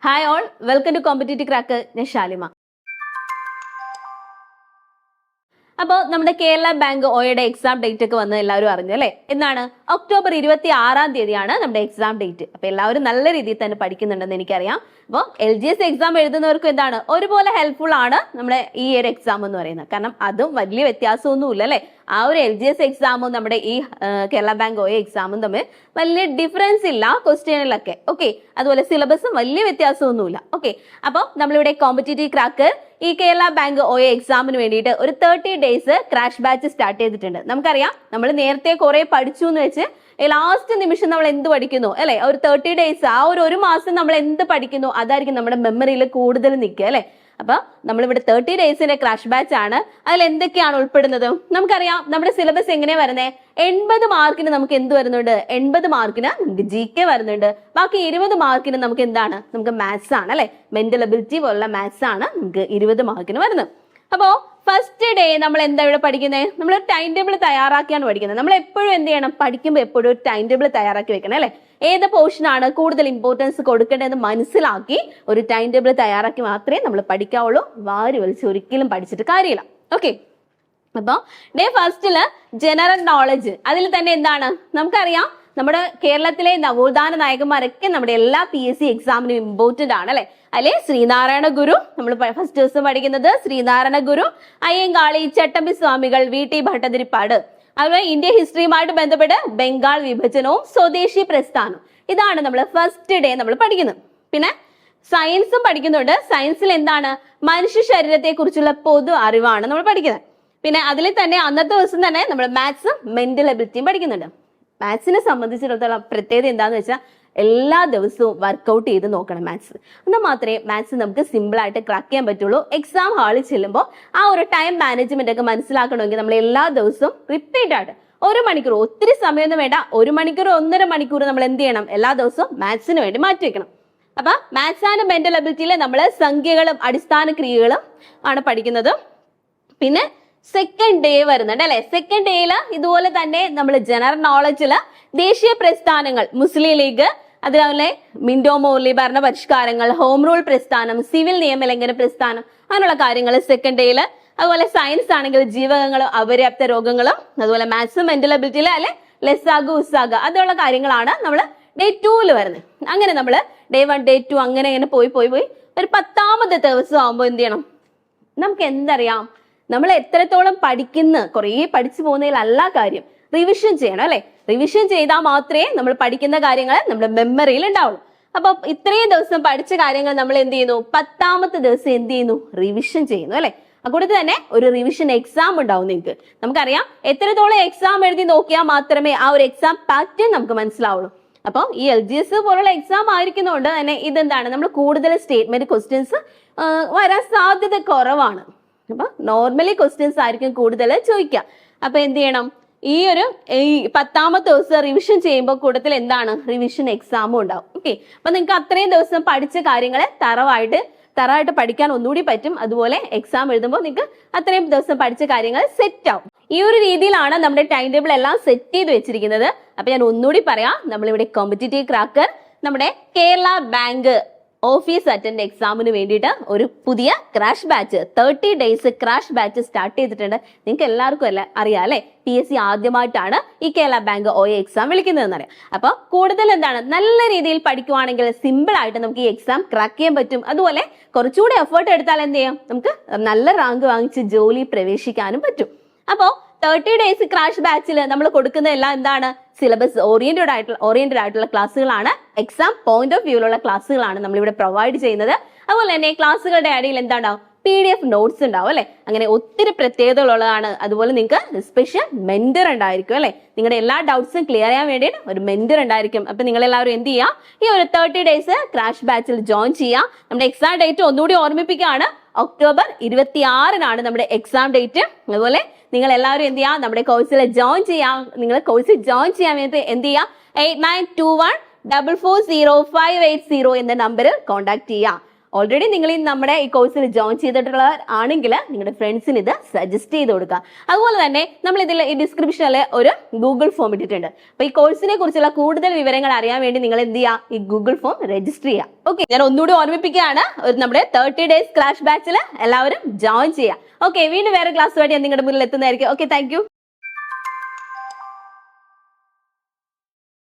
Hi all, welcome to competitive crack. ഞാൻ ഷാലിമ. അപ്പോൾ നമ്മുടെ കേരള ബാങ്ക് ഒയുടെ എക്സാം ഡേറ്റ് ഒക്കെ വന്ന് എല്ലാവരും അറിഞ്ഞു അല്ലേ? എന്നാണ് ഒക്ടോബർ 26-ാം തീയതിയാണ് നമ്മുടെ എക്സാം ഡേറ്റ്. അപ്പൊ എല്ലാവരും നല്ല രീതിയിൽ തന്നെ പഠിക്കുന്നുണ്ടെന്ന് എനിക്കറിയാം. അപ്പോൾ LGS എക്സാം എഴുതുന്നവർക്കും എന്താണ് ഒരുപോലെ ഹെൽപ്ഫുൾ ആണ് നമ്മുടെ ഈ ഒരു എക്സാം എന്ന് പറയുന്നത്. കാരണം അതും വലിയ വ്യത്യാസമൊന്നുമില്ല അല്ലെ? ആ ഒരു LGS എക്സാമും നമ്മുടെ ഈ കേരള ബാങ്ക് ഒയ എക്സാമും തമ്മിൽ വലിയ ഡിഫറൻസ് ഇല്ല ക്വസ്റ്റ്യനിലൊക്കെ. ഓക്കെ, അതുപോലെ സിലബസും വലിയ വ്യത്യാസമൊന്നുമില്ല. ഓക്കെ, അപ്പോൾ നമ്മളിവിടെ കോമ്പറ്റേറ്റീവ് ക്രാക്ക് ഈ കേരള ബാങ്ക് ഒയ എക്സാമിന് വേണ്ടിയിട്ട് ഒരു 30 ഡേയ്സ് ക്രാഷ് ബാച്ച് സ്റ്റാർട്ട് ചെയ്തിട്ടുണ്ട്. നമുക്കറിയാം നമ്മൾ നേരത്തെ കുറെ പഠിച്ചു എന്ന് വെച്ച് ലാസ്റ്റ് നിമിഷം നമ്മൾ എന്ത് പഠിക്കുന്നു അല്ലെ? ഒരു 30 ഡേയ്സ്, ആ ഒരു മാസം നമ്മൾ എന്ത് പഠിക്കുന്നു അതായിരിക്കും നമ്മുടെ മെമ്മറിയിൽ കൂടുതൽ നിൽക്കുക അല്ലെ? അപ്പൊ നമ്മളിവിടെ 30 ഡേയ്സിന്റെ ക്രാഷ് ബാച്ച് ആണ്. അതിൽ എന്തൊക്കെയാണ് ഉൾപ്പെടുന്നത്? നമുക്കറിയാം നമ്മുടെ സിലബസ് എങ്ങനെയാ വരുന്നത്. 80 മാർക്കിന് നമുക്ക് എന്ത് വരുന്നുണ്ട്? 80 മാർക്കിന് നമുക്ക് GK വരുന്നുണ്ട്. ബാക്കി 20 മാർക്കിന് നമുക്ക് എന്താണ്? നമുക്ക് മാത്സ് ആണ് അല്ലെ? മെന്റൽ എബിലിറ്റി പോലുള്ള മാത്സ് ആണ് നമുക്ക് 20 മാർക്കിന് വരുന്നത്. അപ്പോ ഫസ്റ്റ് ഡേ നമ്മൾ എന്താ ഇവിടെ പഠിക്കുന്നത്? നമ്മൾ ടൈം ടേബിൾ തയ്യാറാക്കിയാണ് പഠിക്കുന്നത്. നമ്മൾ എപ്പോഴും എന്ത് ചെയ്യണം? പഠിക്കുമ്പോൾ എപ്പോഴും ഒരു ടൈം ടേബിൾ തയ്യാറാക്കി വെക്കണം അല്ലെ? ഏത് പോർഷനാണ് കൂടുതൽ ഇമ്പോർട്ടൻസ് കൊടുക്കേണ്ടതെന്ന് മനസ്സിലാക്കി ഒരു ടൈം ടേബിൾ തയ്യാറാക്കി മാത്രമേ നമ്മൾ പഠിക്കാവുള്ളൂ. വാരി വലിച്ച് ഒരിക്കലും പഠിച്ചിട്ട് കാര്യമില്ല. ഓക്കെ, അപ്പൊ ഡേ ഫസ്റ്റില് ജനറൽ നോളജ്. അതിൽ തന്നെ എന്താണ് നമുക്കറിയാം, നമ്മുടെ കേരളത്തിലെ നവോത്ഥാന നായകന്മാരൊക്കെ നമ്മുടെ എല്ലാ PSC എക്സാമിനും ഇമ്പോർട്ടന്റ് ആണ് അല്ലെ? അല്ലെ ശ്രീനാരായണ ഗുരു, നമ്മൾ ഫസ്റ്റ് ദിവസം പഠിക്കുന്നത് ശ്രീനാരായണ ഗുരു, അയ്യങ്കാളി, ചട്ടമ്പി സ്വാമികൾ, VT ഭട്ടതിരിപ്പാട്. അതുപോലെ ഇന്ത്യ ഹിസ്റ്ററിയുമായിട്ട് ബന്ധപ്പെട്ട് ബംഗാൾ വിഭജനവും സ്വദേശി പ്രസ്ഥാനവും. ഇതാണ് നമ്മൾ ഫസ്റ്റ് ഡേ നമ്മൾ പഠിക്കുന്നത്. പിന്നെ സയൻസും പഠിക്കുന്നുണ്ട്. സയൻസിൽ എന്താണ്? മനുഷ്യ ശരീരത്തെ കുറിച്ചുള്ള പൊതു അറിവാണ് നമ്മൾ പഠിക്കുന്നത്. പിന്നെ അതിൽ തന്നെ അന്നത്തെ ദിവസം തന്നെ നമ്മൾ മാത്സും മെന്റൽ എബിലിറ്റിയും പഠിക്കുന്നുണ്ട്. മാത്സിനെ സംബന്ധിച്ചിടത്തോളം പ്രത്യേകത എന്താന്ന് വെച്ചാൽ എല്ലാ ദിവസവും വർക്കൗട്ട് ചെയ്ത് നോക്കണം മാത്സ്. എന്നാൽ മാത്രമേ മാത്സ് നമുക്ക് സിമ്പിൾ ആയിട്ട് ക്രാക്ക് ചെയ്യാൻ പറ്റുള്ളൂ. എക്സാം ഹാളിൽ ചെല്ലുമ്പോൾ ആ ഒരു ടൈം മാനേജ്മെന്റ് ഒക്കെ മനസ്സിലാക്കണമെങ്കിൽ നമ്മൾ എല്ലാ ദിവസവും റിപ്പീറ്റ് ആയിട്ട് 1 മണിക്കൂർ, ഒത്തിരി സമയമൊന്നും വേണ്ട, 1 മണിക്കൂർ 1.5 മണിക്കൂർ നമ്മൾ എന്ത് ചെയ്യണം? എല്ലാ ദിവസവും മാത്സിന് വേണ്ടി മാറ്റി വെക്കണം. അപ്പൊ മാത്സ് ആൻഡ് മെന്റൽ എബിലിറ്റിയിൽ നമ്മൾ സംഖ്യകളും അടിസ്ഥാന ക്രിയകളും ആണ് പഠിക്കുന്നത്. പിന്നെ സെക്കൻഡ് ഡേ വരുന്നുണ്ട് അല്ലെ? സെക്കൻഡ് ഡേയില് ഇതുപോലെ തന്നെ നമ്മൾ ജനറൽ നോളജില് ദേശീയ പ്രസ്ഥാനങ്ങൾ, മുസ്ലിം ലീഗ്, അതുപോലെ മിന്റോ മോർലി ഭരണ പരിഷ്കാരങ്ങൾ, ഹോം റൂൾ പ്രസ്ഥാനം, സിവിൽ നിയമലംഘന പ്രസ്ഥാനം, അങ്ങനെയുള്ള കാര്യങ്ങൾ സെക്കൻഡ് ഡേയില്. അതുപോലെ സയൻസ് ആണെങ്കിൽ ജീവകങ്ങളും അപര്യാപ്ത രോഗങ്ങളും, അതുപോലെ മാത്സും മെന്റൽ എബിലിറ്റിയില് അല്ലെ ലെസാഗു ഉസാഗ അതുള്ള കാര്യങ്ങളാണ് നമ്മൾ ഡേ 2 വരുന്നത്. അങ്ങനെ നമ്മൾ ഡേ 1 ഡേ 2 അങ്ങനെ പോയി ഒരു 10ാമത്തെ ദിവസം ആകുമ്പോൾ എന്ത് ചെയ്യണം? നമുക്ക് എന്തറിയാം? നമ്മൾ എത്രത്തോളം പഠിക്കുന്ന, കുറേ പഠിച്ചു പോകുന്നതിലല്ല കാര്യം, റിവിഷൻ ചെയ്യണം അല്ലെ? റിവിഷൻ ചെയ്താൽ മാത്രമേ നമ്മൾ പഠിക്കുന്ന കാര്യങ്ങൾ നമ്മുടെ മെമ്മറിയിൽ ഉണ്ടാവുള്ളൂ. അപ്പൊ ഇത്രയും ദിവസം പഠിച്ച കാര്യങ്ങൾ നമ്മൾ എന്ത് ചെയ്യുന്നു? 10ാമത്തെ ദിവസം എന്ത് ചെയ്യുന്നു? റിവിഷൻ ചെയ്യുന്നു അല്ലെ? അതുകൊണ്ട് തന്നെ ഒരു റിവിഷൻ എക്സാം ഉണ്ടാവും നിങ്ങൾക്ക്. നമുക്കറിയാം എത്രത്തോളം എക്സാം എഴുതി നോക്കിയാൽ മാത്രമേ ആ ഒരു എക്സാം പാറ്റേൺ നമുക്ക് മനസ്സിലാവുള്ളൂ. അപ്പോൾ ഈ LGS പോലുള്ള എക്സാം ആയിരിക്കുന്നതുകൊണ്ട് തന്നെ ഇതെന്താണ്? നമ്മൾ കൂടുതൽ സ്റ്റേറ്റ്മെന്റ് ക്വസ്റ്റ്യൻസ് വരാൻ സാധ്യത കുറവാണ്. അപ്പൊ നോർമലി ക്വസ്റ്റ്യൻസ് ആയിരിക്കും കൂടുതൽ ചോദിക്കുക. അപ്പൊ എന്ത് ചെയ്യണം? ഈ 10ാമത്തെ ദിവസം റിവിഷൻ ചെയ്യുമ്പോൾ കൂട്ടത്തിൽ എന്താണ്? റിവിഷൻ എക്സാമും ഉണ്ടാവും. ഓക്കെ, അപ്പൊ നിങ്ങൾക്ക് അത്രയും ദിവസം പഠിച്ച കാര്യങ്ങളെ തറവായിട്ട് പഠിക്കാൻ ഒന്നുകൂടി പറ്റും. അതുപോലെ എക്സാം എഴുതുമ്പോൾ നിങ്ങൾക്ക് അത്രയും ദിവസം പഠിച്ച കാര്യങ്ങൾ സെറ്റ് ആവും. ഈ ഒരു രീതിയിലാണ് നമ്മുടെ ടൈം ടേബിൾ എല്ലാം സെറ്റ് ചെയ്ത് വെച്ചിരിക്കുന്നത്. അപ്പൊ ഞാൻ ഒന്നുകൂടി പറയാം, നമ്മളിവിടെ കോമ്പറ്റേറ്റീവ് ക്രാക്കർ നമ്മുടെ കേരള ബാങ്ക് ഓഫീസ് അറ്റൻഡ് എക്സാമിന് വേണ്ടിയിട്ട് ഒരു പുതിയ crash batch 30 days crash batch start ചെയ്തിട്ടുണ്ട്. നിങ്ങൾക്ക് എല്ലാവർക്കും അറിയാം അല്ലെ? PSC ആദ്യമായിട്ടാണ് ഈ കേരള ബാങ്ക് ഒയ എക്സാം വിളിക്കുന്നതെന്ന് അറിയാം. അപ്പൊ കൂടുതൽ എന്താണ്? നല്ല രീതിയിൽ പഠിക്കുവാണെങ്കിൽ സിമ്പിൾ ആയിട്ട് നമുക്ക് ഈ എക്സാം ക്രാക്ക് ചെയ്യാൻ പറ്റും. അതുപോലെ കുറച്ചുകൂടി എഫേർട്ട് എടുത്താൽ എന്ത് ചെയ്യാം? നമുക്ക് നല്ല റാങ്ക് വാങ്ങിച്ച് ജോലി പ്രവേശിക്കാനും പറ്റും. അപ്പോ 30 ഡേയ്സ് ക്രാഷ് ബാച്ചിൽ നമ്മൾ കൊടുക്കുന്ന എല്ലാം എന്താണ്? സിലബസ് ഓറിയന്റഡ് ആയിട്ടുള്ള ക്ലാസ്സുകളാണ്. എക്സാം പോയിന്റ് ഓഫ് വ്യൂലുള്ള ക്ലാസ്സുകളാണ് നമ്മളിവിടെ പ്രൊവൈഡ് ചെയ്യുന്നത്. അതുപോലെ തന്നെ ക്ലാസ്സുകളുടെ ഇടയിൽ എന്താണ്ടാവും? PDF നോട്ട്സ് ഉണ്ടാവും അല്ലെ? അങ്ങനെ ഒത്തിരി പ്രത്യേകതകളുള്ളതാണ്. അതുപോലെ നിങ്ങൾക്ക് സ്പെഷ്യൽ മെന്റർ ഉണ്ടായിരിക്കും അല്ലെ? നിങ്ങളുടെ എല്ലാ ഡൗട്ട്സും ക്ലിയർ ചെയ്യാൻ വേണ്ടിയിട്ട് ഒരു മെന്റർ ഉണ്ടായിരിക്കും. അപ്പൊ നിങ്ങൾ എല്ലാവരും എന്ത് ചെയ്യുക? ഈ ഒരു 30 ഡേയ്സ് ക്രാഷ് ബാച്ചിൽ ജോയിൻ ചെയ്യുക. നമ്മുടെ എക്സാം ഡേറ്റ് ഒന്നുകൂടി ഓർമ്മിപ്പിക്കുകയാണ്. ഒക്ടോബർ 26-നാണ് നമ്മുടെ എക്സാം ഡേറ്റ്. അതുപോലെ നിങ്ങൾ എല്ലാവരും എന്ത് ചെയ്യുക? നമ്മുടെ കോഴ്സിൽ ജോയിൻ ചെയ്യാം. നിങ്ങൾ കോഴ്സിൽ ജോയിൻ ചെയ്യാൻ വേണ്ടി എന്ത് ചെയ്യുക? 8921440580 എന്ന നമ്പറിൽ കോൺടാക്ട് ചെയ്യുക. ഓൾറെഡി നിങ്ങൾ നമ്മുടെ ഈ കോഴ്സിൽ ജോയിൻ ചെയ്തിട്ടുള്ളവർ ആണെങ്കിൽ നിങ്ങളുടെ ഫ്രണ്ട്സിന് ഇത് സജസ്റ്റ് ചെയ്ത് കൊടുക്കുക. അതുപോലെ തന്നെ നമ്മൾ ഇതിൽ ഈ ഡിസ്ക്രിപ്ഷനിൽ ഒരു ഗൂഗിൾ ഫോം ഇട്ടിട്ടുണ്ട്. അപ്പൊ ഈ കോഴ്സിനെ കുറിച്ചുള്ള കൂടുതൽ വിവരങ്ങൾ അറിയാൻ വേണ്ടി നിങ്ങൾ എന്ത് ചെയ്യുക, ഈ ഗൂഗിൾ ഫോം രജിസ്റ്റർ ചെയ്യുക. ഓക്കെ, ഞാൻ ഒന്നുകൂടി ഓർമ്മിപ്പിക്കുകയാണ്, നമ്മുടെ 30 ഡേയ്സ് ക്ലാഷ് ബാച്ചിൽ എല്ലാവരും ജോയിൻ ചെയ്യുക. ഓക്കെ, വീണ്ടും വേറെ ക്ലാസ്സുമായിട്ട് ഞാൻ നിങ്ങളുടെ മുന്നിൽ എത്തുന്നതായിരിക്കും. Okay, thank you.